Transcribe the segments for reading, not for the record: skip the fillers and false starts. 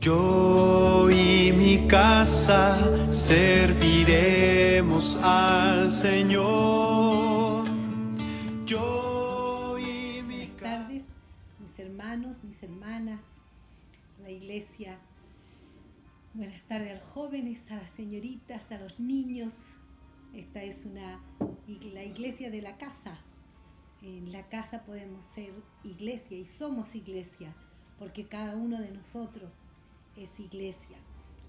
Yo y mi casa serviremos al Señor. Yo y mi Buenas tardes, mis hermanos, mis hermanas, la iglesia. Buenas tardes a los jóvenes, a las señoritas, a los niños. Esta es la iglesia de la casa. En la casa podemos ser iglesia y somos iglesia, porque cada uno de nosotros es iglesia.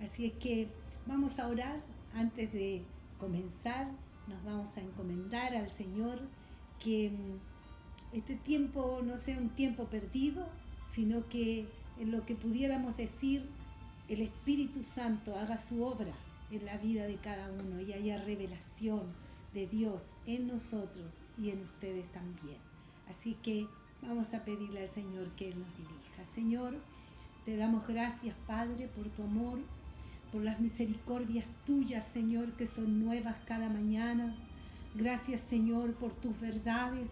Así es que vamos a orar antes de comenzar. Nos vamos a encomendar al Señor que este tiempo no sea un tiempo perdido, sino que en lo que pudiéramos decir, el Espíritu Santo haga su obra en la vida de cada uno y haya revelación de Dios en nosotros y en ustedes también. Así que vamos a pedirle al Señor que Él nos dirija. Señor, te damos gracias, Padre, por tu amor, por las misericordias tuyas, Señor, que son nuevas cada mañana. Gracias, Señor, por tus verdades,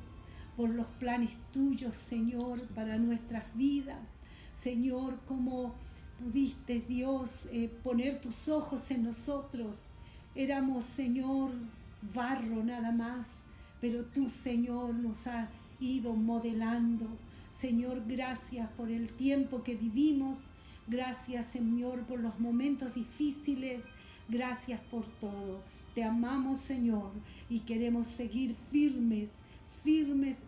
por los planes tuyos, Señor, para nuestras vidas. Señor, como pudiste, Dios, poner tus ojos en nosotros. Éramos, Señor, barro nada más, pero tú, Señor, nos has ido modelando. Señor, gracias por el tiempo que vivimos. Gracias, Señor, por los momentos difíciles. Gracias por todo. Te amamos, Señor, y queremos seguir firmes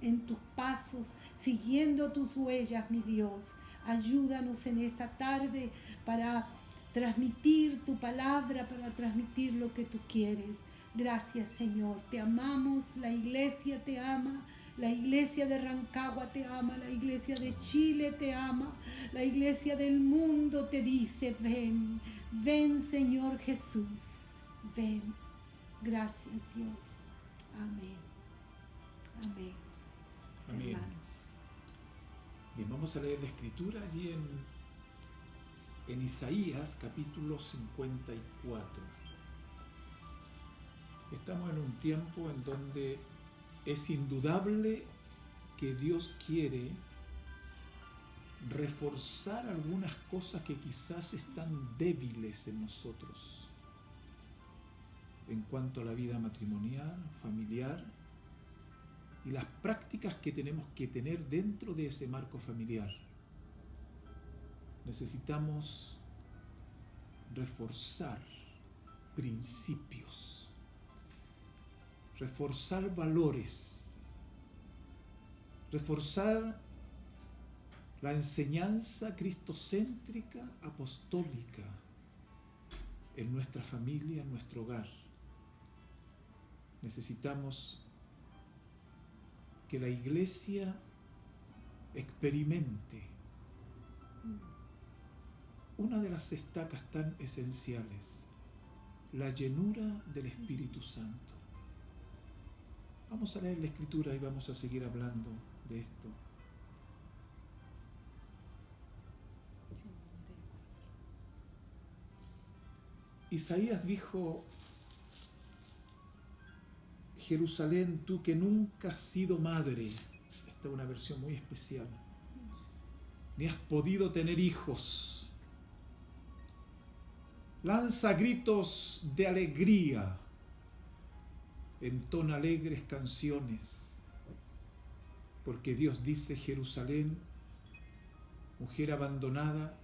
en tus pasos, siguiendo tus huellas, mi Dios. Ayúdanos en esta tarde para transmitir tu palabra, para transmitir lo que tú quieres. Gracias, Señor. Te amamos, la iglesia te ama. La iglesia de Rancagua te ama, la iglesia de Chile te ama, la iglesia del mundo te dice, ven, ven Señor Jesús, ven. Gracias Dios. Amén. Amén. Amén. Hermanos. Bien, vamos a leer la escritura allí en Isaías capítulo 54. Estamos en un tiempo en donde es indudable que Dios quiere reforzar algunas cosas que quizás están débiles en nosotros en cuanto a la vida matrimonial, familiar y las prácticas que tenemos que tener dentro de ese marco familiar. Necesitamos reforzar principios, reforzar valores, reforzar la enseñanza cristocéntrica apostólica en nuestra familia, en nuestro hogar. Necesitamos que la iglesia experimente una de las estacas tan esenciales, la llenura del Espíritu Santo. Vamos a leer la escritura y vamos a seguir hablando de esto. Isaías dijo: Jerusalén, tú que nunca has sido madre, esta es una versión muy especial, ni has podido tener hijos, lanza gritos de alegría, entona alegres canciones, porque Dios dice: Jerusalén, mujer abandonada,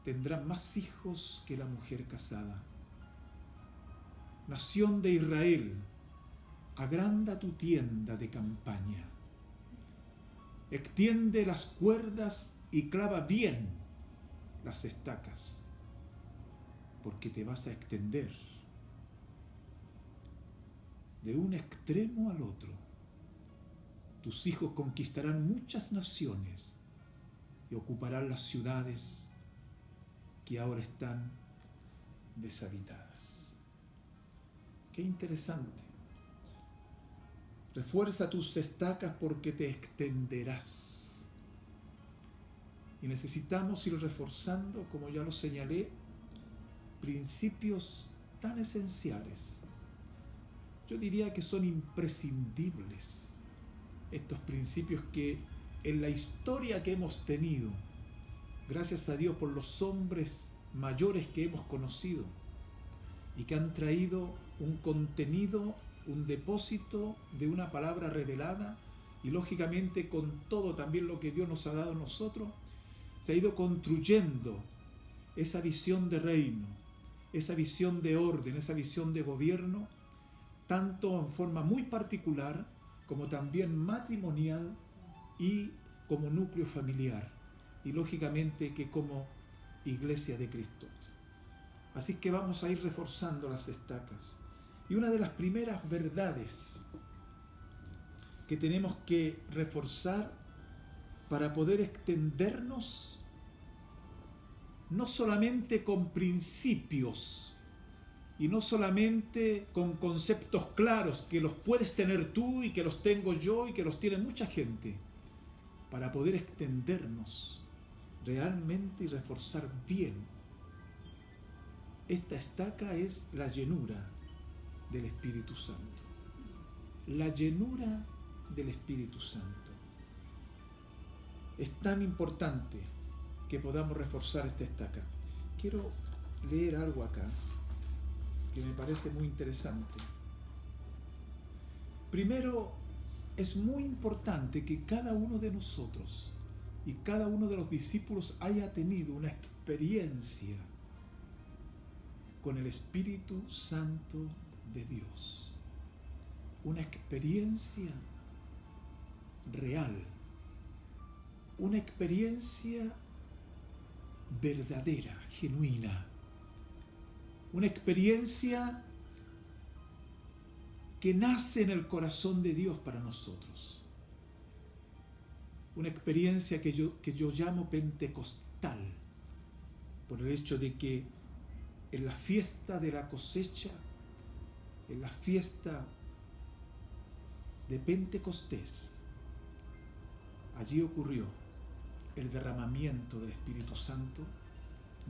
tendrá más hijos que la mujer casada. Nación de Israel, agranda tu tienda de campaña, extiende las cuerdas y clava bien las estacas, porque te vas a extender de un extremo al otro. Tus hijos conquistarán muchas naciones y ocuparán las ciudades que ahora están deshabitadas. Qué interesante. Refuerza tus estacas porque te extenderás. Y necesitamos ir reforzando, como ya lo señalé, principios tan esenciales. Yo diría que son imprescindibles estos principios que en la historia que hemos tenido Gracias a Dios por los hombres mayores que hemos conocido y que han traído un contenido, un depósito de una palabra revelada, y lógicamente con todo también lo que Dios nos ha dado a nosotros, se ha ido construyendo esa visión de reino, esa visión de orden, esa visión de gobierno, tanto en forma muy particular como también matrimonial y como núcleo familiar, y lógicamente que como iglesia de Cristo. Así que vamos a ir reforzando las estacas. Y una de las primeras verdades que tenemos que reforzar para poder extendernos, no solamente con principios y no solamente con conceptos claros que los puedes tener tú y que los tengo yo y que los tiene mucha gente, para poder extendernos realmente y reforzar bien. Esta estaca es la llenura del Espíritu Santo. La llenura del Espíritu Santo. Es tan importante que podamos reforzar esta estaca. Quiero leer algo acá que me parece muy interesante. Primero, es muy importante que cada uno de nosotros y cada uno de los discípulos haya tenido una experiencia con el Espíritu Santo de Dios. Una experiencia real, una experiencia verdadera, genuina, una experiencia que nace en el corazón de Dios para nosotros, una experiencia que yo llamo pentecostal, por el hecho de que en la fiesta de la cosecha, en la fiesta de Pentecostés, allí ocurrió el derramamiento del Espíritu Santo.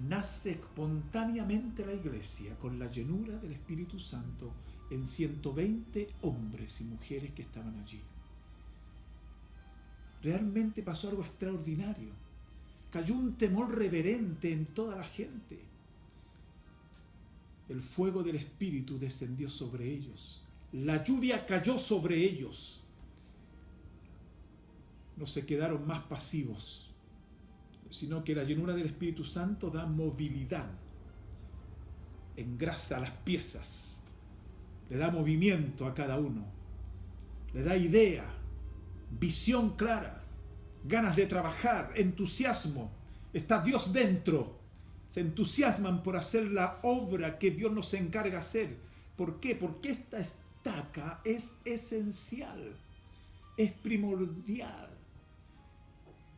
Nace espontáneamente la iglesia con la llenura del Espíritu Santo en 120 hombres y mujeres que estaban allí. Realmente pasó algo extraordinario. Cayó un temor reverente en toda la gente. El fuego del Espíritu descendió sobre ellos. La lluvia cayó sobre ellos. No se quedaron más pasivos, sino que la llenura del Espíritu Santo da movilidad, engrasa las piezas, le da movimiento a cada uno, le da idea, visión clara, ganas de trabajar, entusiasmo. Está Dios dentro. Se entusiasman por hacer la obra que Dios nos encarga hacer. ¿Por qué? Porque esta estaca es esencial, es primordial.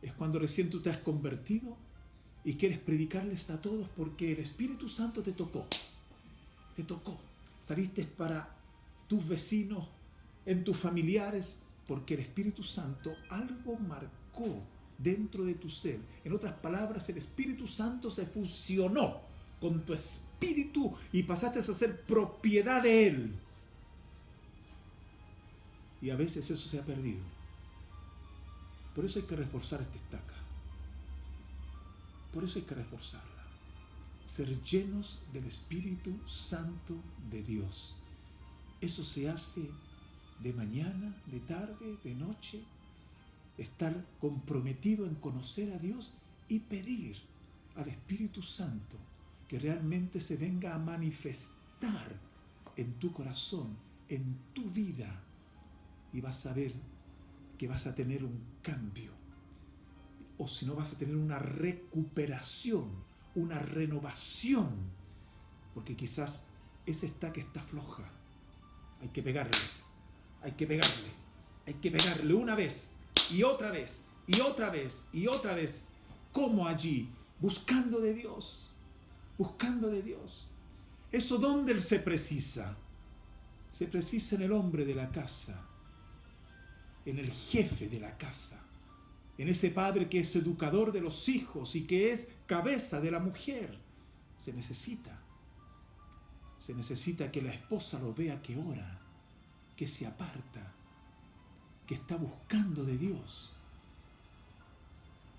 Es cuando recién tú te has convertido y quieres predicarles a todos porque el Espíritu Santo te tocó. Te tocó. Saliste para tus vecinos, en tus familiares, porque el Espíritu Santo algo marcó dentro de tu ser. En otras palabras, el Espíritu Santo se fusionó con tu espíritu y pasaste a ser propiedad de Él. Y a veces eso se ha perdido. Por eso hay que reforzar esta estaca. Por eso hay que reforzarla. Ser llenos del Espíritu Santo de Dios. Eso se hace de mañana, de tarde, de noche. Estar comprometido en conocer a Dios y pedir al Espíritu Santo que realmente se venga a manifestar en tu corazón, en tu vida. Y vas a ver que vas a tener un cambio, o si no vas a tener una recuperación, una renovación, porque quizás esa estaca está floja. Hay que pegarle, hay que pegarle, hay que pegarle una vez y otra vez y otra vez y otra vez, como allí, buscando de Dios, buscando de Dios. ¿Eso dónde se precisa? Se precisa en el hombre de la casa, en el jefe de la casa, en ese padre que es educador de los hijos y que es cabeza de la mujer. Se necesita que la esposa lo vea que ora, que se aparta, que está buscando de Dios.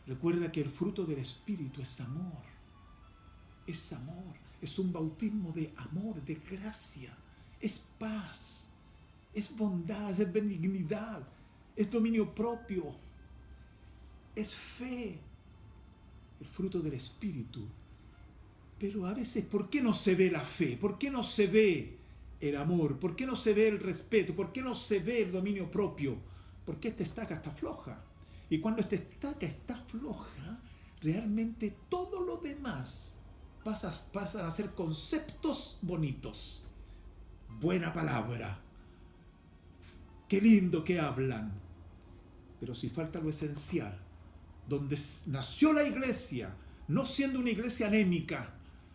Recuerda que el fruto del Espíritu es amor. Es amor. Es un bautismo de amor, de gracia. Es paz. Es bondad, es benignidad. Es dominio propio. Es fe. El fruto del Espíritu. Pero a veces, ¿por qué no se ve la fe? ¿Por qué no se ve el amor? ¿Por qué no se ve el respeto? ¿Por qué no se ve el dominio propio? Porque esta estaca está floja. Y cuando esta estaca está floja, realmente todo lo demás pasan a ser conceptos bonitos. Buena palabra. Qué lindo que hablan. Pero si falta lo esencial, donde nació la iglesia, no siendo una iglesia anémica,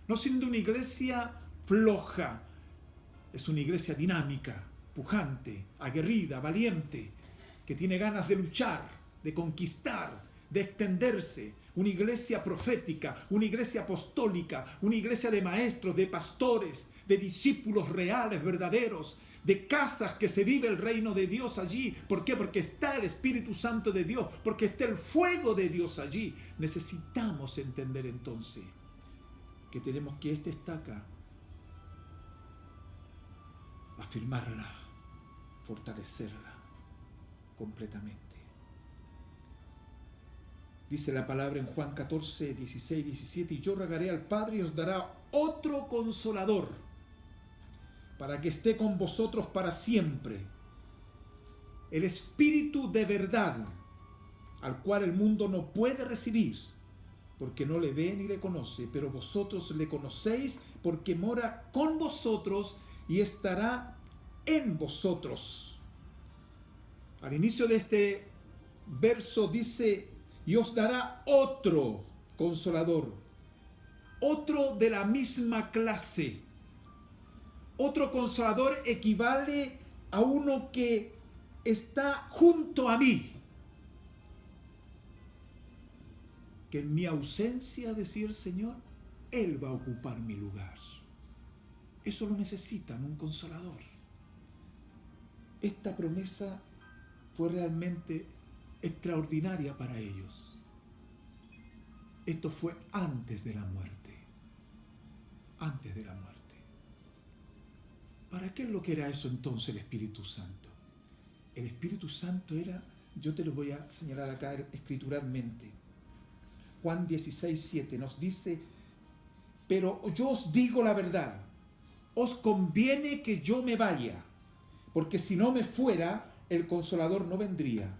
no siendo una iglesia floja, es una iglesia dinámica, pujante, aguerrida, valiente, que tiene ganas de luchar, de conquistar, de extenderse. Una iglesia profética, una iglesia apostólica, una iglesia de maestros, de pastores, de discípulos reales, verdaderos, de casas que se vive el reino de Dios allí. ¿Por qué? Porque está el Espíritu Santo de Dios, porque está el fuego de Dios allí. Necesitamos entender entonces que tenemos que esta estaca afirmarla, fortalecerla completamente. Dice la palabra en Juan 14, 16, 17, y yo rogaré al Padre y os dará otro consolador para que esté con vosotros para siempre. El Espíritu de verdad, al cual el mundo no puede recibir, porque no le ve ni le conoce, pero vosotros le conocéis porque mora con vosotros y estará en vosotros. Al inicio de este verso dice, y os dará otro consolador, otro de la misma clase. Otro consolador equivale a uno que está junto a mí, que en mi ausencia, decía el Señor, Él va a ocupar mi lugar. Eso lo necesitan, un consolador. Esta promesa fue realmente extraordinaria para ellos. Esto fue antes de la muerte. Antes de la muerte. ¿Para qué es lo que era eso entonces el Espíritu Santo? El Espíritu Santo era, yo te lo voy a señalar acá escrituralmente. Juan 16, 7 nos dice, pero yo os digo la verdad, os conviene que yo me vaya, porque si no me fuera, el Consolador no vendría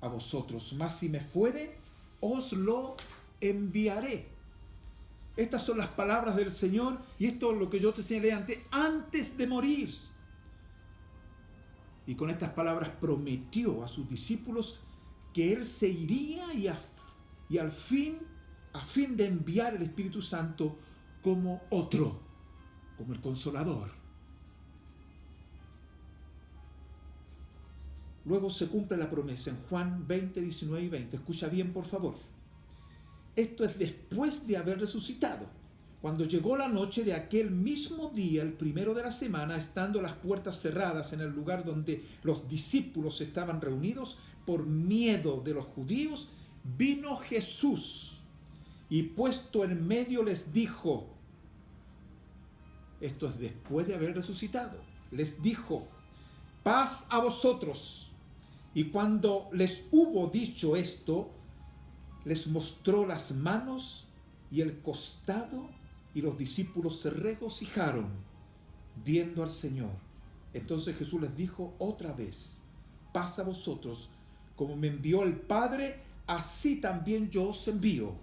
a vosotros, mas si me fuere, os lo enviaré. Estas son las palabras del Señor y esto es lo que yo te señalé antes de morir. Y con estas palabras prometió a sus discípulos que Él se iría y a fin de enviar el Espíritu Santo como otro, como el Consolador. Luego se cumple la promesa en Juan 20, 19 y 20. Escucha bien, por favor. Esto es después de haber resucitado. Cuando llegó la noche de aquel mismo día, el primero de la semana, estando las puertas cerradas en el lugar donde los discípulos estaban reunidos, por miedo de los judíos, vino Jesús y puesto en medio les dijo, esto es después de haber resucitado, les dijo, paz a vosotros. Y cuando les hubo dicho esto, les mostró las manos y el costado, y los discípulos se regocijaron viendo al Señor. Entonces Jesús les dijo otra vez, paz a vosotros, como me envió el Padre, así también yo os envío.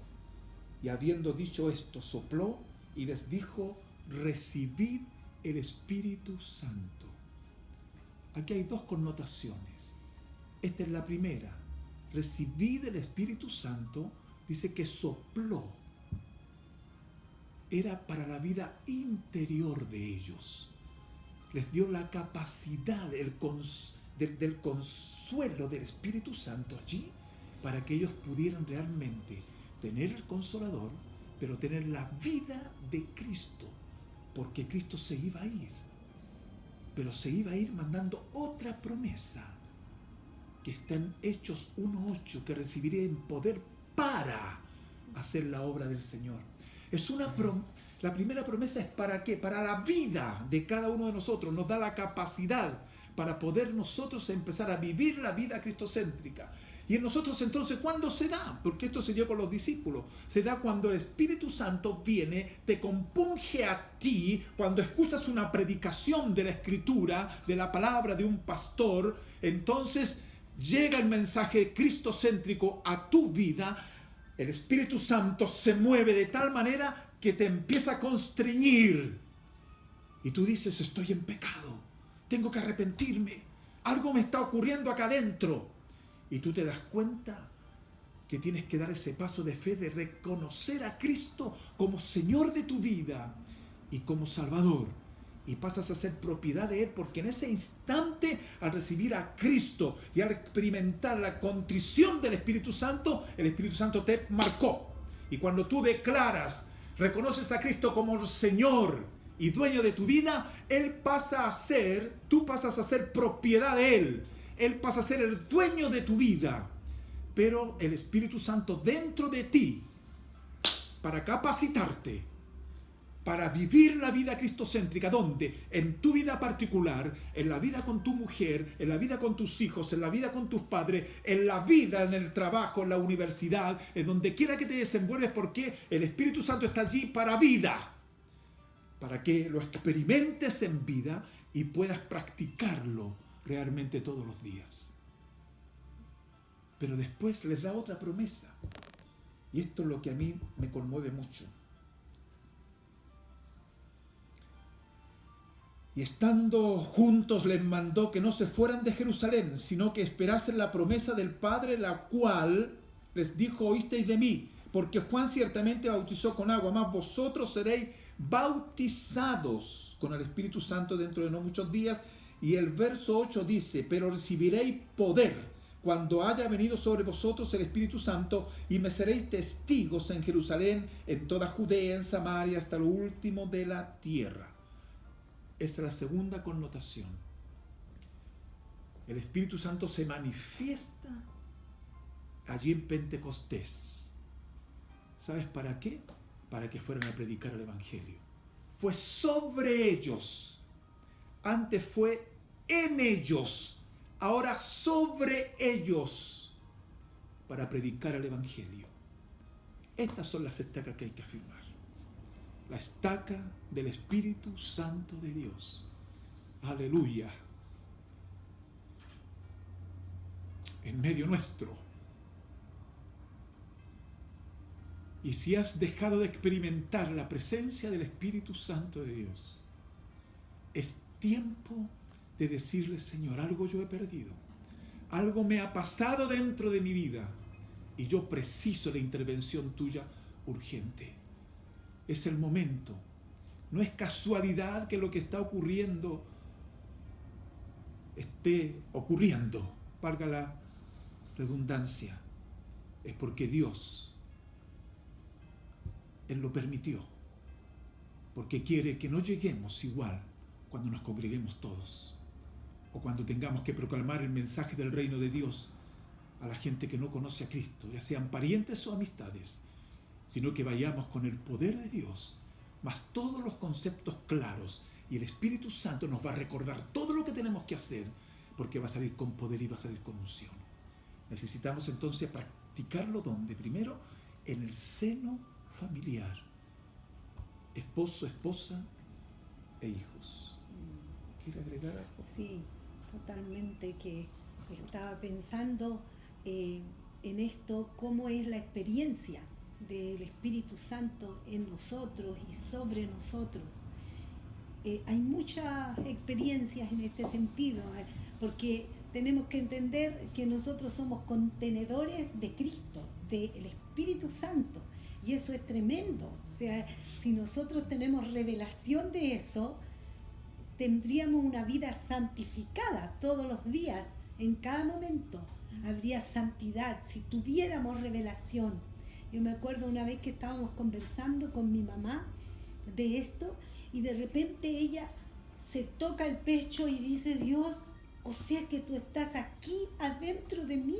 Y habiendo dicho esto, sopló y les dijo, recibid el Espíritu Santo. Aquí hay dos connotaciones. Esta es la primera. Recibid el Espíritu Santo, dice que sopló. Era para la vida interior de ellos. Les dio la capacidad del consuelo del Espíritu Santo allí, para que ellos pudieran realmente tener el Consolador, pero tener la vida de Cristo, porque Cristo se iba a ir, pero se iba a ir mandando otra promesa, que está en Hechos 1:8, que recibiré en poder para hacer la obra del Señor. La primera promesa es ¿para qué? Para la vida de cada uno de nosotros. Nos da la capacidad para poder nosotros empezar a vivir la vida cristocéntrica. Y en nosotros entonces, ¿cuándo se da? Porque esto se dio con los discípulos. Se da cuando el Espíritu Santo viene, te compunge a ti, cuando escuchas una predicación de la Escritura, de la palabra de un pastor, entonces llega el mensaje cristocéntrico a tu vida. El Espíritu Santo se mueve de tal manera que te empieza a constreñir. Y tú dices, estoy en pecado, tengo que arrepentirme, algo me está ocurriendo acá adentro. Y tú te das cuenta que tienes que dar ese paso de fe de reconocer a Cristo como Señor de tu vida y como Salvador. Y pasas a ser propiedad de Él, porque en ese instante, al recibir a Cristo y al experimentar la contrición del Espíritu Santo, el Espíritu Santo te marcó. Y cuando tú declaras, reconoces a Cristo como Señor y dueño de tu vida, tú pasas a ser propiedad de Él. Él pasa a ser el dueño de tu vida. Pero el Espíritu Santo dentro de ti, para capacitarte, para vivir la vida cristocéntrica, donde en tu vida particular, en la vida con tu mujer, en la vida con tus hijos, en la vida con tus padres, en la vida, en el trabajo, en la universidad, en donde quiera que te desenvuelves, porque el Espíritu Santo está allí para vida, para que lo experimentes en vida y puedas practicarlo realmente todos los días. Pero después les da otra promesa, y esto es lo que a mí me conmueve mucho. Y estando juntos les mandó que no se fueran de Jerusalén, sino que esperasen la promesa del Padre, la cual les dijo, oísteis de mí, porque Juan ciertamente bautizó con agua, mas vosotros seréis bautizados con el Espíritu Santo dentro de no muchos días. Y el verso 8 dice, pero recibiréis poder cuando haya venido sobre vosotros el Espíritu Santo, y me seréis testigos en Jerusalén, en toda Judea, en Samaria, hasta lo último de la tierra. Esa es la segunda connotación. El Espíritu Santo se manifiesta allí en Pentecostés. ¿Sabes para qué? Para que fueran a predicar el Evangelio. Fue sobre ellos. Antes fue en ellos, ahora sobre ellos, para predicar el Evangelio. Estas son las estacas que hay que afirmar. La estaca del Espíritu Santo de Dios. Aleluya. En medio nuestro. Y si has dejado de experimentar la presencia del Espíritu Santo de Dios, es tiempo de decirle, Señor, algo yo he perdido, algo me ha pasado dentro de mi vida y yo preciso la intervención tuya urgente. Es el momento. No es casualidad que lo que está ocurriendo esté ocurriendo, valga la redundancia. Es porque Dios, Él lo permitió, porque quiere que no lleguemos igual cuando nos congreguemos todos, o cuando tengamos que proclamar el mensaje del reino de Dios a la gente que no conoce a Cristo, ya sean parientes o amistades, sino que vayamos con el poder de Dios, más todos los conceptos claros, y el Espíritu Santo nos va a recordar todo lo que tenemos que hacer, porque va a salir con poder y va a salir con unción. Necesitamos entonces practicarlo ¿dónde? Primero, en el seno familiar, esposo, esposa e hijos. ¿Quiere agregar algo? Sí, totalmente, que estaba pensando en esto, cómo es la experiencia del Espíritu Santo en nosotros y sobre nosotros. Hay muchas experiencias en este sentido, porque tenemos que entender que nosotros somos contenedores de Cristo, del Espíritu Santo, y eso es tremendo. O sea, si nosotros tenemos revelación de eso, tendríamos una vida santificada todos los días, en cada momento. Habría santidad si tuviéramos revelación. Yo me acuerdo una vez que estábamos conversando con mi mamá de esto, y de repente ella se toca el pecho y dice, Dios, o sea que tú estás aquí adentro de mí.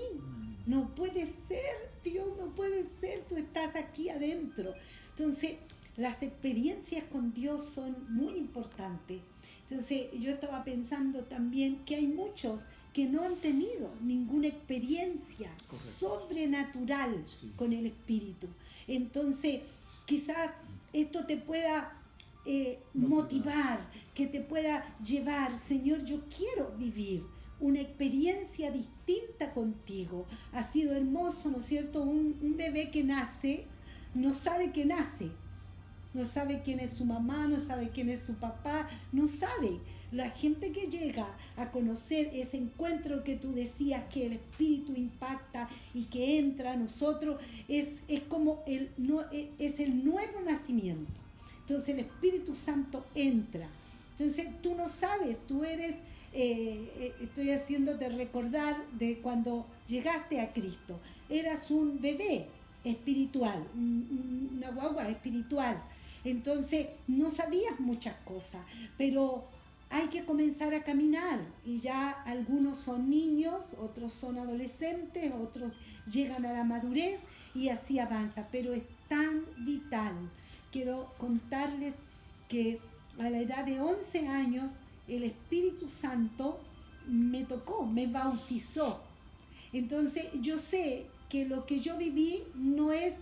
No puede ser, Dios, no puede ser, tú estás aquí adentro. Entonces, las experiencias con Dios son muy importantes. Entonces, yo estaba pensando también que hay muchos que no han tenido ninguna experiencia sobrenatural con el Espíritu. Entonces, quizás esto te pueda motivar, que te pueda llevar, Señor, yo quiero vivir una experiencia distinta contigo. Ha sido hermoso, ¿no es cierto? Un bebé que nace, no sabe que nace, no sabe quién es su mamá, no sabe quién es su papá, no sabe. La gente que llega a conocer ese encuentro que tú decías, que el Espíritu impacta y que entra a nosotros, es como es el nuevo nacimiento. Entonces el Espíritu Santo entra. Entonces tú no sabes, tú eres, estoy haciéndote recordar de cuando llegaste a Cristo. Eras un bebé espiritual, una guagua espiritual. Entonces no sabías muchas cosas, pero hay que comenzar a caminar y ya algunos son niños, otros son adolescentes, otros llegan a la madurez y así avanza, pero es tan vital. Quiero contarles que a la edad de 11 años el Espíritu Santo me tocó, me bautizó. Entonces yo sé que lo que yo viví no es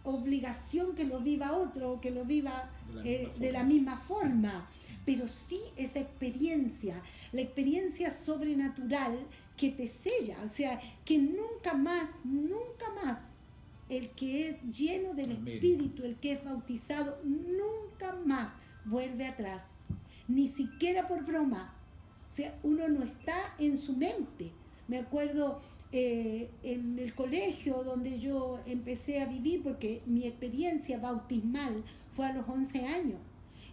obligación que lo viva otro, que lo viva de la misma forma, pero sí esa experiencia, la experiencia sobrenatural que te sella, o sea, que nunca más el que es lleno del Espíritu, el que es bautizado, nunca más vuelve atrás, ni siquiera por broma. O sea, uno no está en su mente. Me acuerdo en el colegio donde yo empecé a vivir, porque mi experiencia bautismal fue a los 11 años.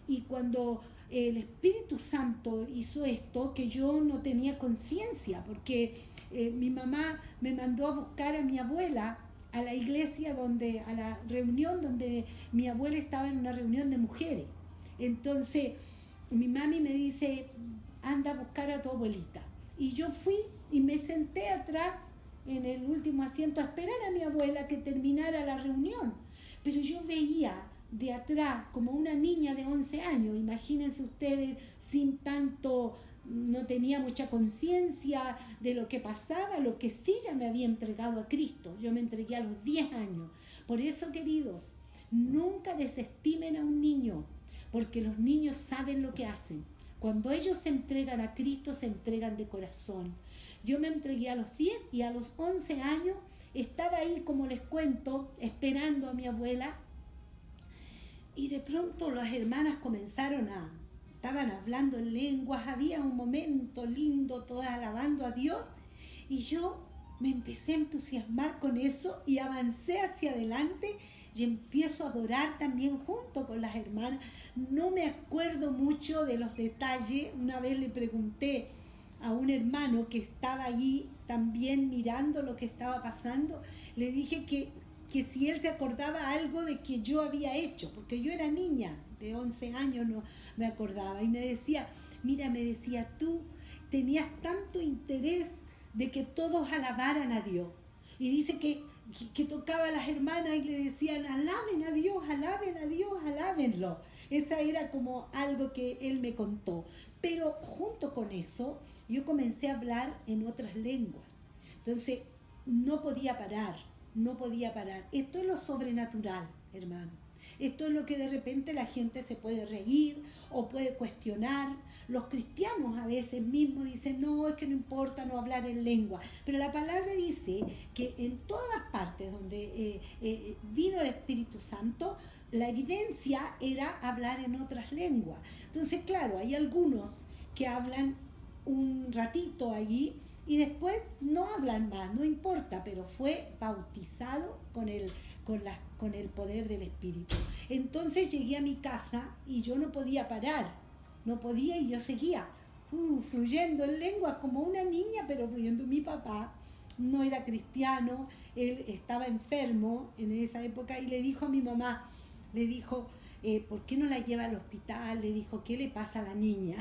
Y cuando el Espíritu Santo hizo esto, que yo no tenía conciencia, porque mi mamá me mandó a buscar a mi abuela a la iglesia, a la reunión donde mi abuela estaba en una reunión de mujeres. Entonces mi mami me dice, anda a buscar a tu abuelita. Y yo fui y me senté atrás en el último asiento a esperar a mi abuela que terminara la reunión. Pero yo veía de atrás como una niña de 11 años, imagínense ustedes, sin tanto, no tenía mucha conciencia de lo que pasaba, lo que sí ya me había entregado a Cristo. Yo me entregué a los 10 años. Por eso, queridos, nunca desestimen a un niño, porque los niños saben lo que hacen. Cuando ellos se entregan a Cristo, se entregan de corazón. Yo me entregué a los 10 y a los 11 años estaba ahí, como les cuento, esperando a mi abuela. Y de pronto las hermanas estaban hablando en lenguas, había un momento lindo, todas alabando a Dios. Y yo me empecé a entusiasmar con eso y avancé hacia adelante y empiezo a adorar también junto con las hermanas. No me acuerdo mucho de los detalles. Una vez le pregunté a un hermano que estaba allí también mirando lo que estaba pasando, le dije que si él se acordaba algo de que yo había hecho, porque yo era niña, de 11 años no me acordaba, y me decía, tú tenías tanto interés de que todos alabaran a Dios, y dice que tocaba a las hermanas y le decían, alaben a Dios, alábenlo. Esa era como algo que él me contó, pero junto con eso yo comencé a hablar en otras lenguas, entonces no podía parar. Esto es lo sobrenatural, hermano. Esto es lo que de repente la gente se puede reír o puede cuestionar. Los cristianos a veces mismos dicen, no, es que no importa no hablar en lengua. Pero la palabra dice que en todas las partes donde vino el Espíritu Santo, la evidencia era hablar en otras lenguas. Entonces, claro, hay algunos que hablan un ratito allí y después no hablan más, no importa, pero fue bautizado con el poder del Espíritu. Entonces llegué a mi casa y yo no podía parar, y yo seguía fluyendo en lengua como una niña, pero fluyendo. Mi papá no era cristiano, él estaba enfermo en esa época y le dijo a mi mamá, ¿por qué no la lleva al hospital? Le dijo, ¿qué le pasa a la niña?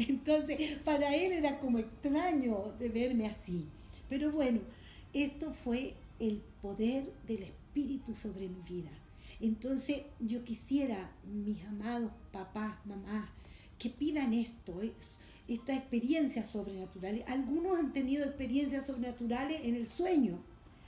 Entonces, para él era como extraño de verme así. Pero bueno, esto fue el poder del Espíritu sobre mi vida. Entonces yo quisiera, mis amados papás, mamás, que pidan esto, esta experiencia sobrenatural. Algunos han tenido experiencias sobrenaturales en el sueño,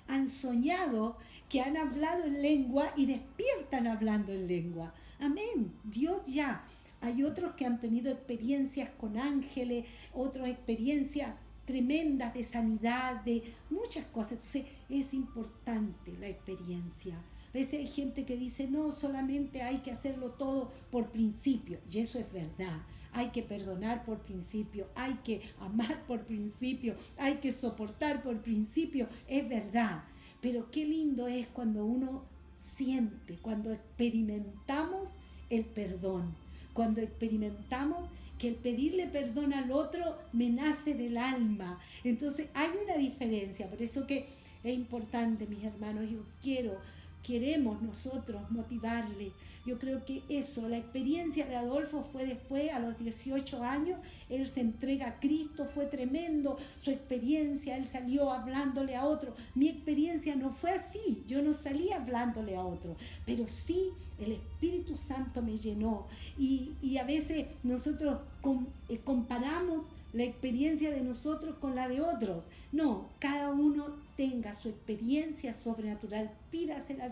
han soñado que han hablado en lengua y despiertan hablando en lengua. Amén, Dios ya. Hay otros que han tenido experiencias con ángeles, otras experiencias tremendas de sanidad, de muchas cosas. Entonces es importante la experiencia. A veces hay gente que dice, no, solamente hay que hacerlo todo por principio, y eso es verdad. Hay que perdonar por principio, hay que amar por principio, hay que soportar por principio, es verdad. Pero qué lindo es cuando uno siente, cuando experimentamos el perdón, cuando experimentamos que el pedirle perdón al otro me nace del alma. Entonces hay una diferencia, por eso que es importante, mis hermanos, queremos nosotros motivarle. Yo creo que eso, la experiencia de Adolfo fue después, a los 18 años, él se entrega a Cristo, fue tremendo su experiencia, él salió hablándole a otro. Mi experiencia no fue así, yo no salí hablándole a otro, pero sí el Espíritu Santo me llenó. Y a veces nosotros comparamos la experiencia de nosotros con la de otros. No, cada uno tenga su experiencia sobrenatural, pídasela a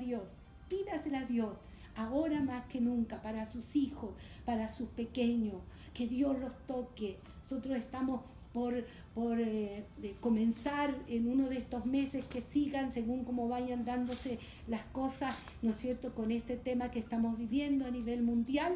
Dios, ahora más que nunca, para sus hijos, para sus pequeños, que Dios los toque. Nosotros estamos por comenzar en uno de estos meses que sigan según cómo vayan dándose las cosas, ¿no es cierto?, con este tema que estamos viviendo a nivel mundial.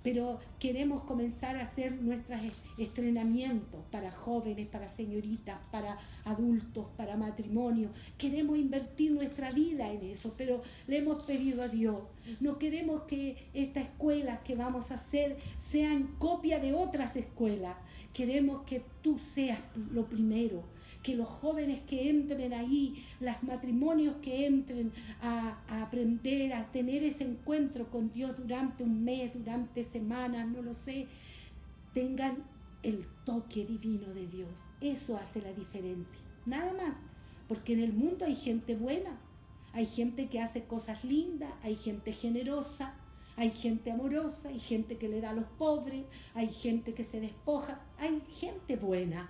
Pero queremos comenzar a hacer nuestros estrenamientos para jóvenes, para señoritas, para adultos, para matrimonio. Queremos invertir nuestra vida en eso, pero le hemos pedido a Dios. No queremos que estas escuelas que vamos a hacer sean copia de otras escuelas. Queremos que tú seas lo primero, que los jóvenes que entren ahí, los matrimonios que entren a aprender, a tener ese encuentro con Dios durante un mes, durante semanas, no lo sé, tengan el toque divino de Dios. Eso hace la diferencia, nada más, porque en el mundo hay gente buena, hay gente que hace cosas lindas, hay gente generosa, hay gente amorosa, hay gente que le da a los pobres, hay gente que se despoja, hay gente buena.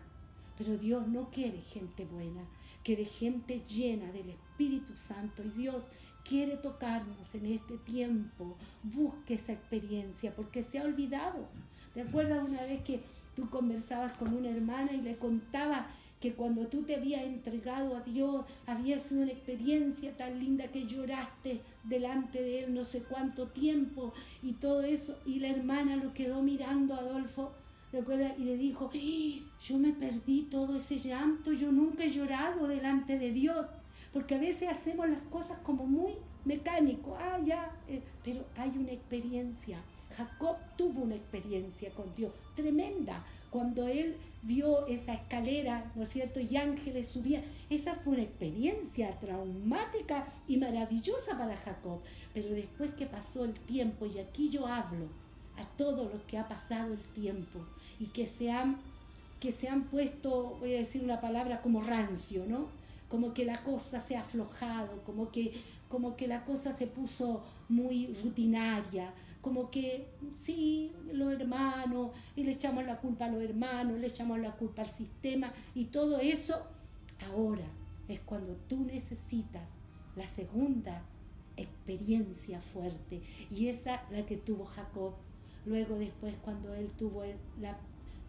Pero Dios no quiere gente buena, quiere gente llena del Espíritu Santo. Y Dios quiere tocarnos en este tiempo. Busque esa experiencia porque se ha olvidado. ¿Te acuerdas una vez que tú conversabas con una hermana y le contaba que cuando tú te habías entregado a Dios, había sido una experiencia tan linda que lloraste delante de Él no sé cuánto tiempo y todo eso? Y la hermana lo quedó mirando a Adolfo, ¿te acuerdas? Y le dijo, yo me perdí todo ese llanto, yo nunca he llorado delante de Dios, porque a veces hacemos las cosas como muy mecánico, pero hay una experiencia. Jacob tuvo una experiencia con Dios tremenda, cuando él vio esa escalera, ¿no es cierto?, y ángeles subían. Esa fue una experiencia traumática y maravillosa para Jacob, pero después que pasó el tiempo, y aquí yo hablo a todos los que ha pasado el tiempo y que se han puesto, voy a decir una palabra, como rancio, ¿no? Como que la cosa se ha aflojado, como que la cosa se puso muy rutinaria, como que sí, los hermanos, y le echamos la culpa a los hermanos, le echamos la culpa al sistema, y todo eso. Ahora es cuando tú necesitas la segunda experiencia fuerte, y esa la que tuvo Jacob. Luego después, cuando él tuvo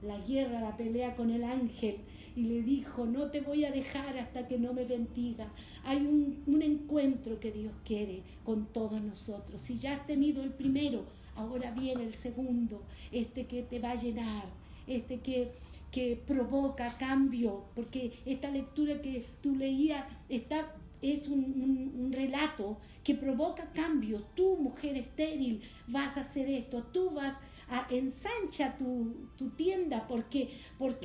la guerra, la pelea con el ángel, y le dijo, no te voy a dejar hasta que no me bendiga. Hay un encuentro que Dios quiere con todos nosotros. Si ya has tenido el primero, ahora viene el segundo, que te va a llenar, que provoca cambio, porque esta lectura que tú leías es un relato que provoca cambio. Tú, mujer estéril, vas a hacer esto, tú vas a ensancha tu tienda porque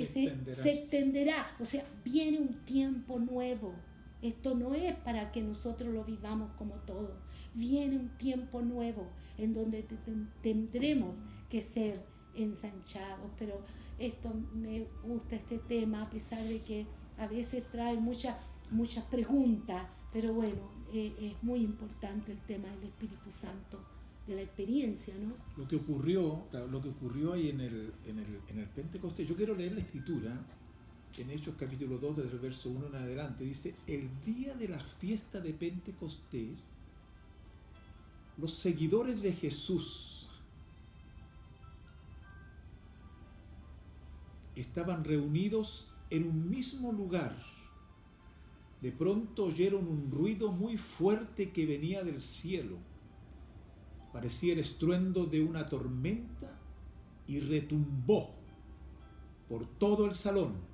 se extenderá. O sea, viene un tiempo nuevo. Esto no es para que nosotros lo vivamos como todo. Viene un tiempo nuevo en donde tendremos que ser ensanchados. Pero me gusta este tema, a pesar de que a veces trae mucha muchas preguntas, pero bueno, es muy importante el tema del Espíritu Santo, de la experiencia, ¿no? Lo que ocurrió ahí en el Pentecostés, yo quiero leer la escritura, en Hechos capítulo 2, desde el verso 1 en adelante, dice: el día de la fiesta de Pentecostés, los seguidores de Jesús estaban reunidos en un mismo lugar. De pronto oyeron un ruido muy fuerte que venía del cielo. Parecía el estruendo de una tormenta y retumbó por todo el salón.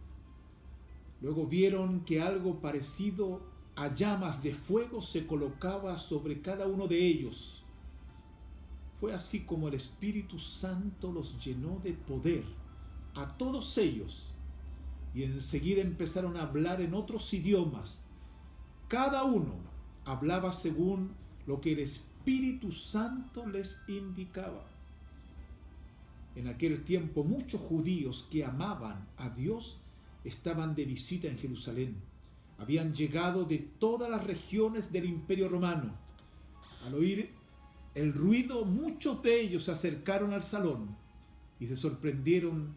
Luego vieron que algo parecido a llamas de fuego se colocaba sobre cada uno de ellos. Fue así como el Espíritu Santo los llenó de poder a todos ellos, y enseguida empezaron a hablar en otros idiomas. Cada uno hablaba según lo que el Espíritu Santo les indicaba. En aquel tiempo muchos judíos que amaban a Dios estaban de visita en Jerusalén. Habían llegado de todas las regiones del Imperio Romano. Al oír el ruido, muchos de ellos se acercaron al salón y se sorprendieron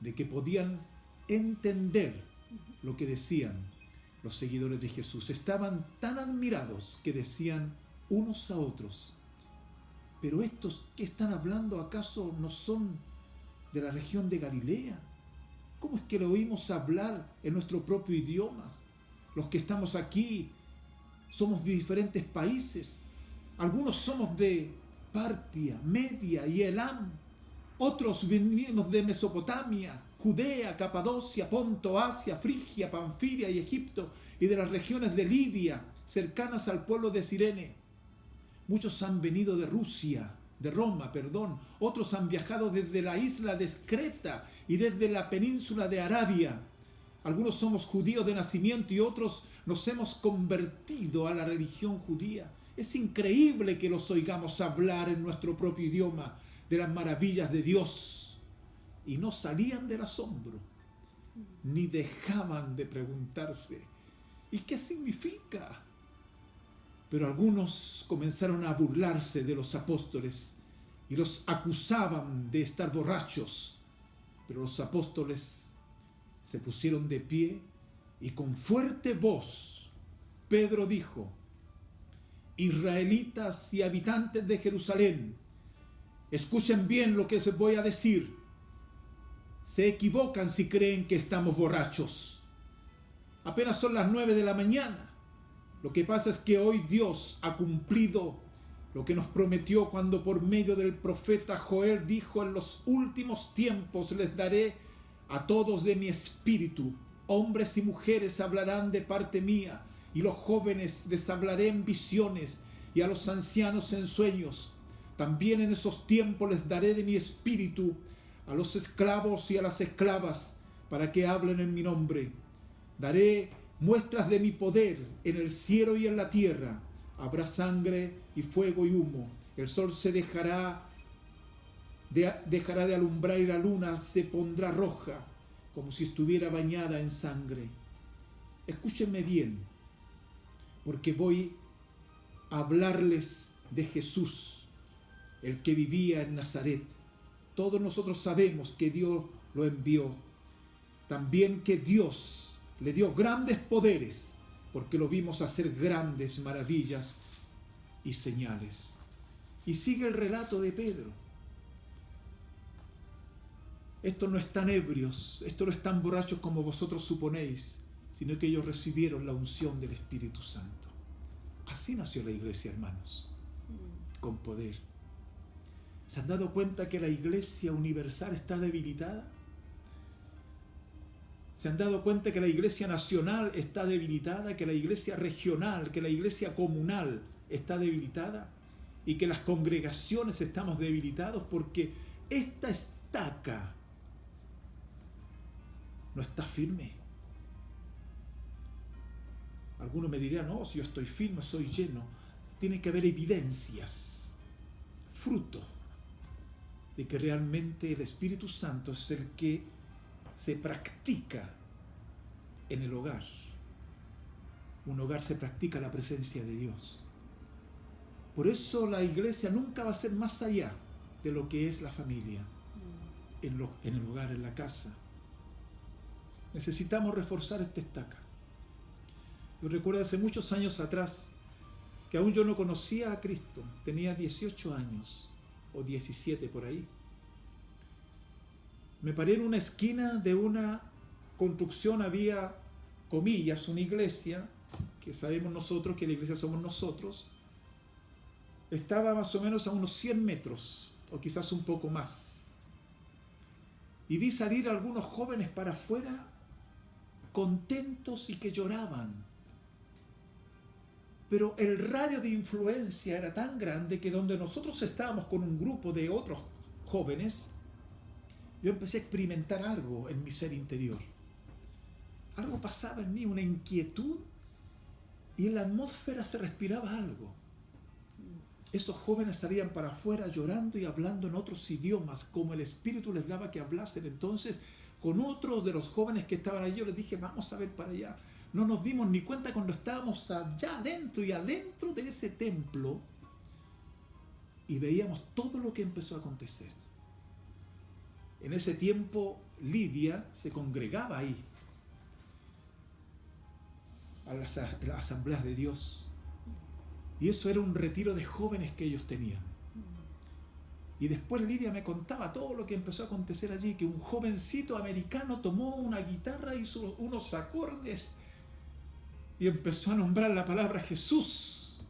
de que podían entender lo que decían los seguidores de Jesús. Estaban tan admirados que decían unos a otros: ¿pero estos que están hablando acaso no son de la región de Galilea? ¿Cómo es que le oímos hablar en nuestro propio idioma? Los que estamos aquí somos de diferentes países. Algunos somos de Partia, Media y Elam. Otros venimos de Mesopotamia, Judea, Capadocia, Ponto, Asia, Frigia, Panfilia y Egipto, y de las regiones de Libia, cercanas al pueblo de Cirene. Muchos han venido de Roma, otros han viajado desde la isla de Creta y desde la península de Arabia. Algunos somos judíos de nacimiento y otros nos hemos convertido a la religión judía. Es increíble que los oigamos hablar en nuestro propio idioma de las maravillas de Dios. Y no salían del asombro, ni dejaban de preguntarse: ¿y qué significa? Pero algunos comenzaron a burlarse de los apóstoles y los acusaban de estar borrachos. Pero los apóstoles se pusieron de pie y con fuerte voz Pedro dijo: israelitas y habitantes de Jerusalén, escuchen bien lo que les voy a decir. Se equivocan si creen que estamos borrachos. Apenas son las 9 de la mañana. Lo que pasa es que hoy Dios ha cumplido lo que nos prometió cuando por medio del profeta Joel dijo: en los últimos tiempos les daré a todos de mi espíritu. Hombres y mujeres hablarán de parte mía, y los jóvenes les hablaré en visiones, y a los ancianos en sueños. También en esos tiempos les daré de mi espíritu a los esclavos y a las esclavas, para que hablen en mi nombre. Daré muestras de mi poder en el cielo y en la tierra. Habrá sangre y fuego y humo. El sol se dejará de alumbrar y la luna se pondrá roja, como si estuviera bañada en sangre. Escúchenme bien, porque voy a hablarles de Jesús, el que vivía en Nazaret. Todos nosotros sabemos que Dios lo envió. También que Dios le dio grandes poderes, porque lo vimos hacer grandes maravillas y señales. Y sigue el relato de Pedro. Estos no están ebrios, estos no están borrachos como vosotros suponéis, sino que ellos recibieron la unción del Espíritu Santo. Así nació la iglesia, hermanos, con poder. ¿Se han dado cuenta que la iglesia universal está debilitada? ¿Se han dado cuenta que la iglesia nacional está debilitada? ¿Que la iglesia regional, que la iglesia comunal está debilitada? ¿Y que las congregaciones estamos debilitados? Porque esta estaca no está firme. Algunos me dirán: no, si yo estoy firme, soy lleno. Tiene que haber evidencias, fruto de que realmente el Espíritu Santo es el que se practica en el hogar. un hogar se practica la presencia de Dios. Por eso la iglesia nunca va a ser más allá de lo que es la familia, en el hogar, en la casa. Necesitamos reforzar esta estaca. Yo recuerdo hace muchos años atrás que aún yo no conocía a Cristo. Tenía 18 años o 17 por ahí. Me paré en una esquina de una construcción, había, comillas, una iglesia, que sabemos nosotros que la iglesia somos nosotros. Estaba más o menos a unos 100 metros o quizás un poco más. Y vi salir algunos jóvenes para afuera contentos y que lloraban. Pero el radio de influencia era tan grande que donde nosotros estábamos con un grupo de otros jóvenes, yo empecé a experimentar algo en mi ser interior. Algo pasaba en mí, una inquietud, y en la atmósfera se respiraba algo. Esos jóvenes salían para afuera llorando y hablando en otros idiomas, como el Espíritu les daba que hablasen. Entonces, con otros de los jóvenes que estaban allí, yo les dije, vamos a ver para allá. No nos dimos ni cuenta cuando estábamos allá adentro y adentro de ese templo y veíamos todo lo que empezó a acontecer. En ese tiempo Lidia se congregaba ahí a las asambleas de Dios y eso era un retiro de jóvenes que ellos tenían. Y después Lidia me contaba todo lo que empezó a acontecer allí, que un jovencito americano tomó una guitarra, hizo unos acordes y empezó a nombrar la palabra Jesús.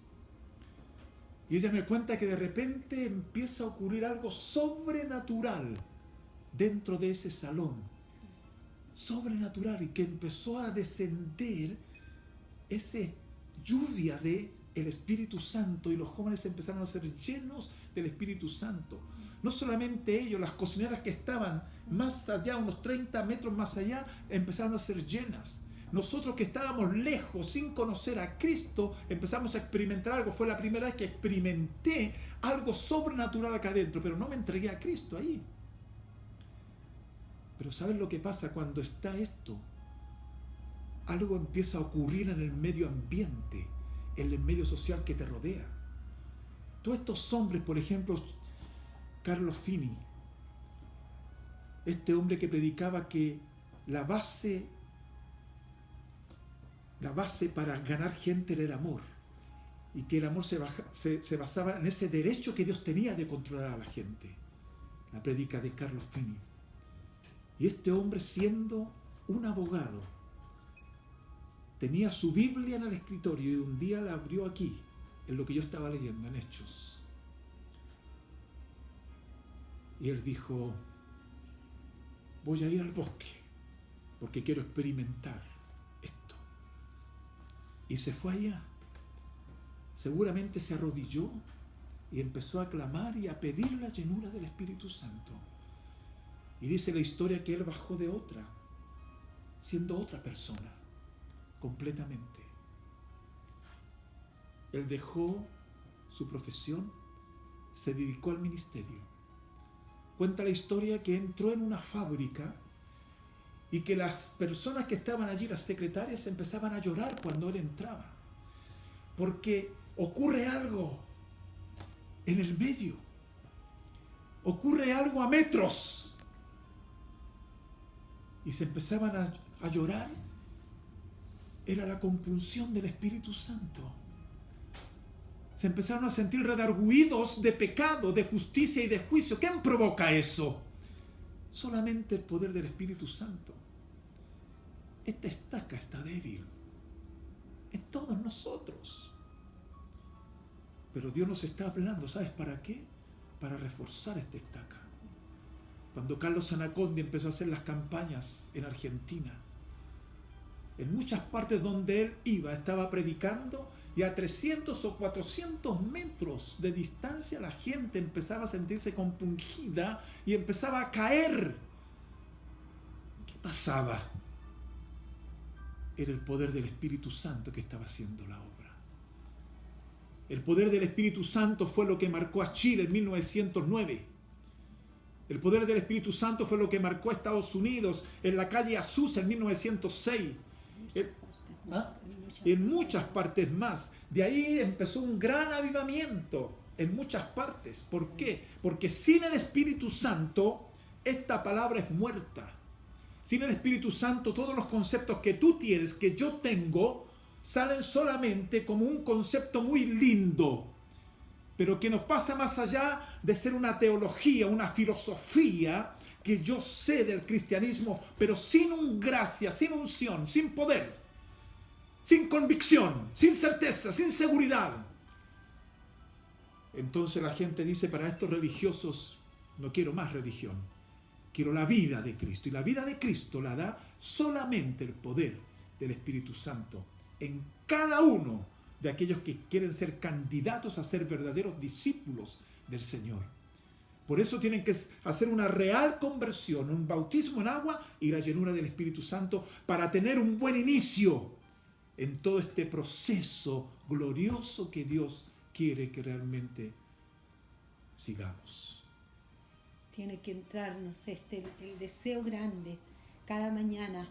Y ella me cuenta que de repente empieza a ocurrir algo sobrenatural dentro de ese salón. Sobrenatural, y que empezó a descender esa lluvia de el Espíritu Santo y los jóvenes empezaron a ser llenos del Espíritu Santo. No solamente ellos, las cocineras que estaban más allá, unos 30 metros más allá, empezaron a ser llenas. Nosotros que estábamos lejos, sin conocer a Cristo, empezamos a experimentar algo. Fue la primera vez que experimenté algo sobrenatural acá adentro, pero no me entregué a Cristo ahí. Pero ¿sabes lo que pasa cuando está esto? Algo empieza a ocurrir en el medio ambiente, en el medio social que te rodea. Todos estos hombres, por ejemplo, Carlos Fini, este hombre que predicaba que la base para ganar gente era el amor, y que el amor se basaba en ese derecho que Dios tenía de controlar a la gente. La predica de Carlos Fini. Y este hombre, siendo un abogado, tenía su Biblia en el escritorio y un día la abrió aquí, en lo que yo estaba leyendo, en Hechos. Y él dijo, voy a ir al bosque porque quiero experimentar esto. Y se fue allá. Seguramente se arrodilló y empezó a clamar y a pedir la llenura del Espíritu Santo. Y dice la historia que él bajó de otra, siendo otra persona, completamente. Él dejó su profesión, se dedicó al ministerio. Cuenta la historia que entró en una fábrica y que las personas que estaban allí, las secretarias, empezaban a llorar cuando él entraba. Porque ocurre algo en el medio. Ocurre algo a metros. Y se empezaban a llorar. Era la compunción del Espíritu Santo. Se empezaron a sentir redarguidos de pecado, de justicia y de juicio. ¿Quién provoca eso? Solamente el poder del Espíritu Santo. Esta estaca está débil en todos nosotros. Pero Dios nos está hablando, ¿sabes para qué? Para reforzar esta estaca. Cuando Carlos Anaconda empezó a hacer las campañas en Argentina, en muchas partes donde él iba, estaba predicando y a 300 o 400 metros de distancia la gente empezaba a sentirse compungida y empezaba a caer. ¿Qué pasaba? Era el poder del Espíritu Santo que estaba haciendo la obra. El poder del Espíritu Santo fue lo que marcó a Chile en 1909. El poder del Espíritu Santo fue lo que marcó a Estados Unidos en la calle Azusa en 1906. en muchas partes más. De ahí empezó un gran avivamiento en muchas partes. ¿Por qué? Porque sin el Espíritu Santo, esta palabra es muerta. Sin el Espíritu Santo, todos los conceptos que tú tienes, que yo tengo, salen solamente como un concepto muy lindo, pero que nos pasa más allá de ser una teología, una filosofía que yo sé del cristianismo, pero sin un gracia, sin unción, sin poder, sin convicción, sin certeza, sin seguridad. Entonces la gente dice, para estos religiosos no quiero más religión, quiero la vida de Cristo. Y la vida de Cristo la da solamente el poder del Espíritu Santo en cada uno de aquellos que quieren ser candidatos a ser verdaderos discípulos del Señor. Por eso tienen que hacer una real conversión, un bautismo en agua y la llenura del Espíritu Santo para tener un buen inicio en todo este proceso glorioso que Dios quiere que realmente sigamos. Tiene que entrarnos el deseo grande cada mañana.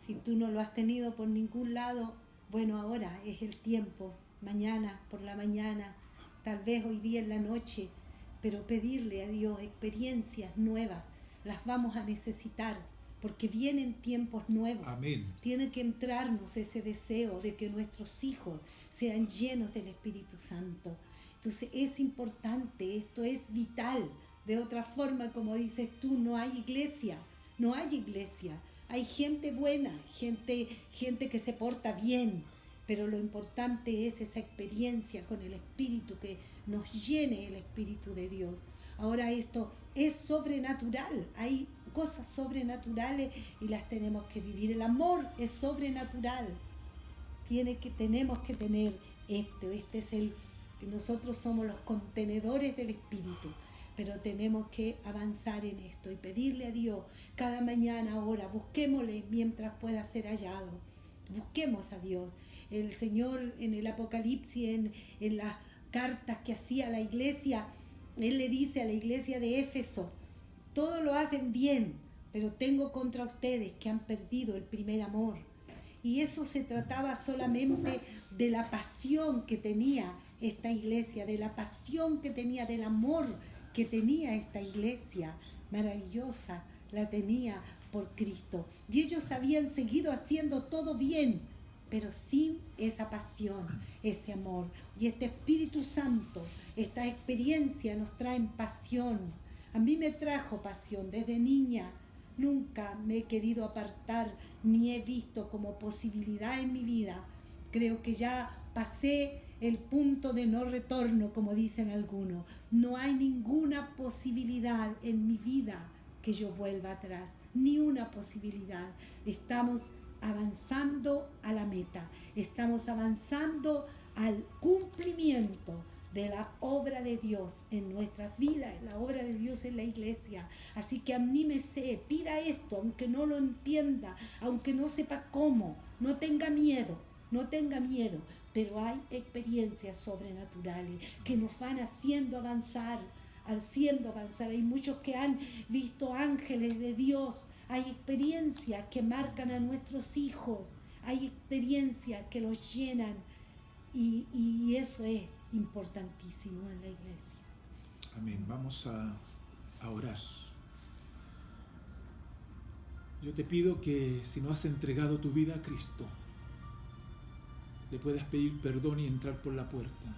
Si tú no lo has tenido por ningún lado, bueno, ahora es el tiempo, mañana por la mañana, tal vez hoy día en la noche, pero pedirle a Dios experiencias nuevas, las vamos a necesitar, porque vienen tiempos nuevos. Amén. Tiene que entrarnos ese deseo de que nuestros hijos sean llenos del Espíritu Santo. Entonces es importante, esto es vital. De otra forma, como dices tú, no hay iglesia, no hay iglesia. Hay gente buena, gente que se porta bien, pero lo importante es esa experiencia con el Espíritu, que nos llene el Espíritu de Dios. Ahora esto es sobrenatural, hay cosas sobrenaturales y las tenemos que vivir. El amor es sobrenatural, tenemos que tener esto. Nosotros somos los contenedores del Espíritu, pero tenemos que avanzar en esto y pedirle a Dios cada mañana. Ahora busquémosle mientras pueda ser hallado. Busquemos a Dios. El Señor en el Apocalipsis, en las cartas que hacía a la iglesia, Él le dice a la iglesia de Éfeso: todo lo hacen bien, pero tengo contra ustedes que han perdido el primer amor. Y eso se trataba solamente de la pasión que tenía esta iglesia, de la pasión que tenía, del amor que tenía esta iglesia maravillosa, la tenía por Cristo. Y ellos habían seguido haciendo todo bien, pero sin esa pasión, ese amor. Y este Espíritu Santo, esta experiencia nos trae pasión. A mí me trajo pasión desde niña. Nunca me he querido apartar, ni he visto como posibilidad en mi vida. Creo que ya pasé el punto de no retorno, como dicen algunos. No hay ninguna posibilidad en mi vida que yo vuelva atrás, ni una posibilidad. Estamos avanzando a la meta, estamos avanzando al cumplimiento de la obra de Dios en nuestras vidas, la obra de Dios en la iglesia. Así que anímese, pida esto, aunque no lo entienda, aunque no sepa cómo, no tenga miedo, pero hay experiencias sobrenaturales que nos van haciendo avanzar. Hay muchos que han visto ángeles de Dios, hay experiencias que marcan a nuestros hijos, hay experiencias que los llenan, y eso es importantísimo en la iglesia. Amén. Vamos a orar. Yo te pido que si no has entregado tu vida a Cristo, le puedas pedir perdón y entrar por la puerta.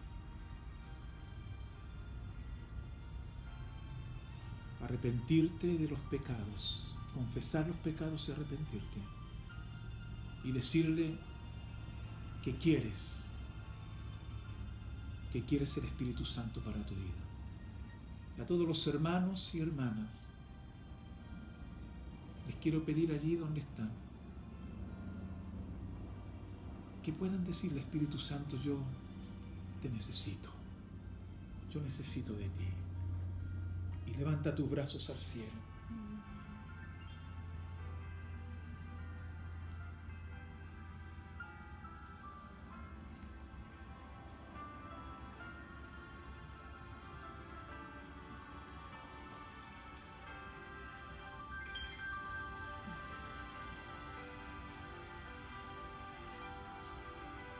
Arrepentirte de los pecados, confesar los pecados y arrepentirte. Y decirle que quieres el Espíritu Santo para tu vida. Y a todos los hermanos y hermanas, les quiero pedir allí donde están, que puedan decirle: Espíritu Santo, yo te necesito, yo necesito de ti. Y levanta tus brazos al cielo.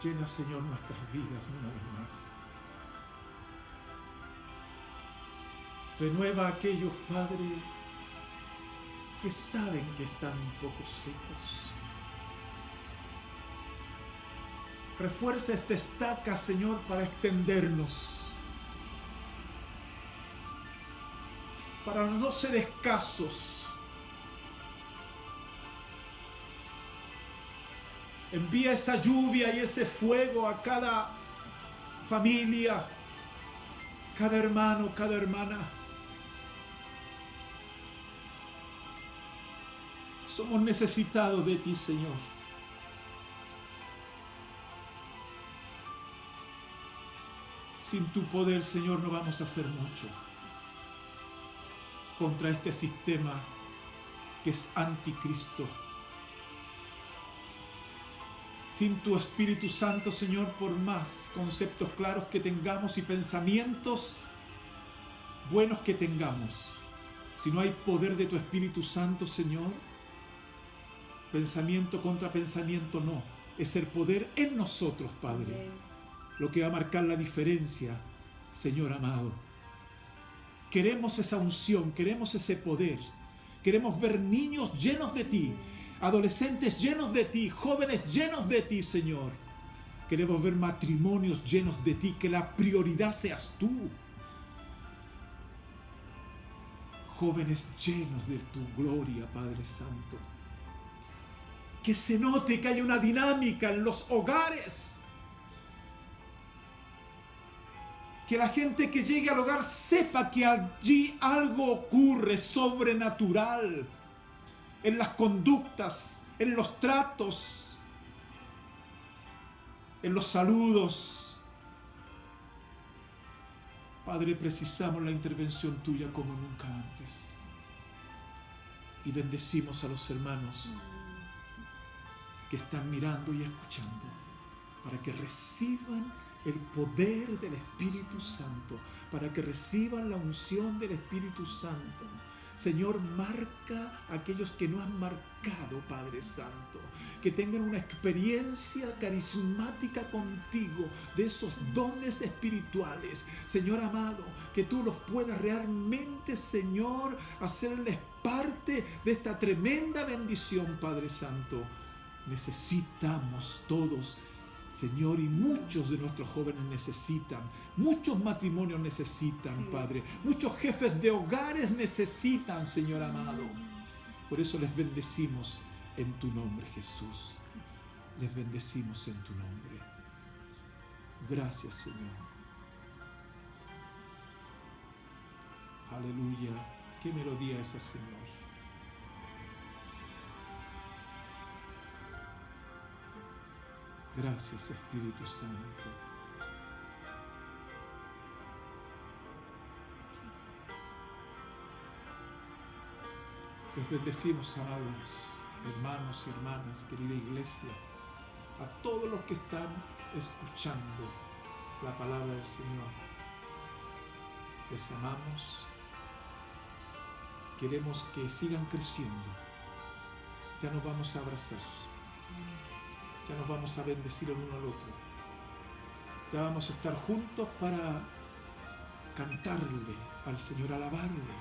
Llena, Señor, nuestras vidas una vez más. Renueva a aquellos, Padre, que saben que están un poco secos. Refuerza esta estaca, Señor, para extendernos, para no ser escasos. Envía esa lluvia y ese fuego a cada familia, cada hermano, cada hermana. Somos necesitados de ti, Señor. Sin tu poder, Señor, no vamos a hacer mucho contra este sistema que es anticristo. Sin tu Espíritu Santo, Señor, por más conceptos claros que tengamos y pensamientos buenos que tengamos, si no hay poder de tu Espíritu Santo, Señor, pensamiento contra pensamiento no. Es el poder en nosotros, Padre, lo que va a marcar la diferencia, Señor amado. Queremos esa unción, queremos ese poder. Queremos ver niños llenos de ti, adolescentes llenos de ti, jóvenes llenos de ti, Señor. Queremos ver matrimonios llenos de ti, que la prioridad seas tú. Jóvenes llenos de tu gloria, Padre Santo. Que se note que hay una dinámica en los hogares. Que la gente que llegue al hogar sepa que allí algo ocurre sobrenatural. En las conductas, en los tratos, en los saludos. Padre, precisamos la intervención tuya como nunca antes. Y bendecimos a los hermanos que están mirando y escuchando, para que reciban el poder del Espíritu Santo, para que reciban la unción del Espíritu Santo. Señor, marca a aquellos que no han marcado, Padre Santo, que tengan una experiencia carismática contigo, de esos dones espirituales. Señor amado, que tú los puedas realmente, Señor, hacerles parte de esta tremenda bendición, Padre Santo. Necesitamos todos, Señor, y muchos de nuestros jóvenes necesitan, muchos matrimonios necesitan, Padre, muchos jefes de hogares necesitan, Señor amado. Por eso les bendecimos en tu nombre, Jesús. Les bendecimos en tu nombre. Gracias, Señor. Aleluya. Qué melodía esa, Señor. Gracias, Espíritu Santo. Les bendecimos, amados hermanos y hermanas, querida iglesia, a todos los que están escuchando la palabra del Señor. Les amamos. Queremos que sigan creciendo. Ya nos vamos a abrazar. Ya nos vamos a bendecir el uno al otro. Ya vamos a estar juntos para cantarle al Señor, alabarle,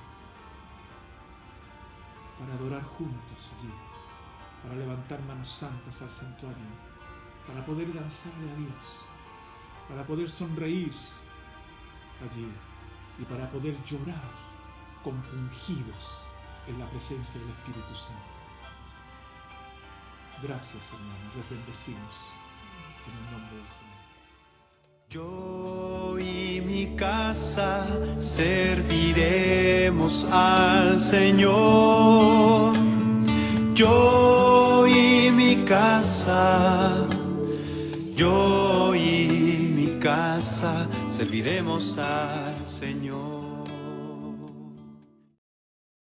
para adorar juntos allí, para levantar manos santas al santuario, para poder danzarle a Dios, para poder sonreír allí y para poder llorar compungidos en la presencia del Espíritu Santo. Gracias, hermanos, les bendecimos en el nombre del Señor. Yo y mi casa serviremos al Señor. Yo y mi casa, yo y mi casa serviremos al Señor.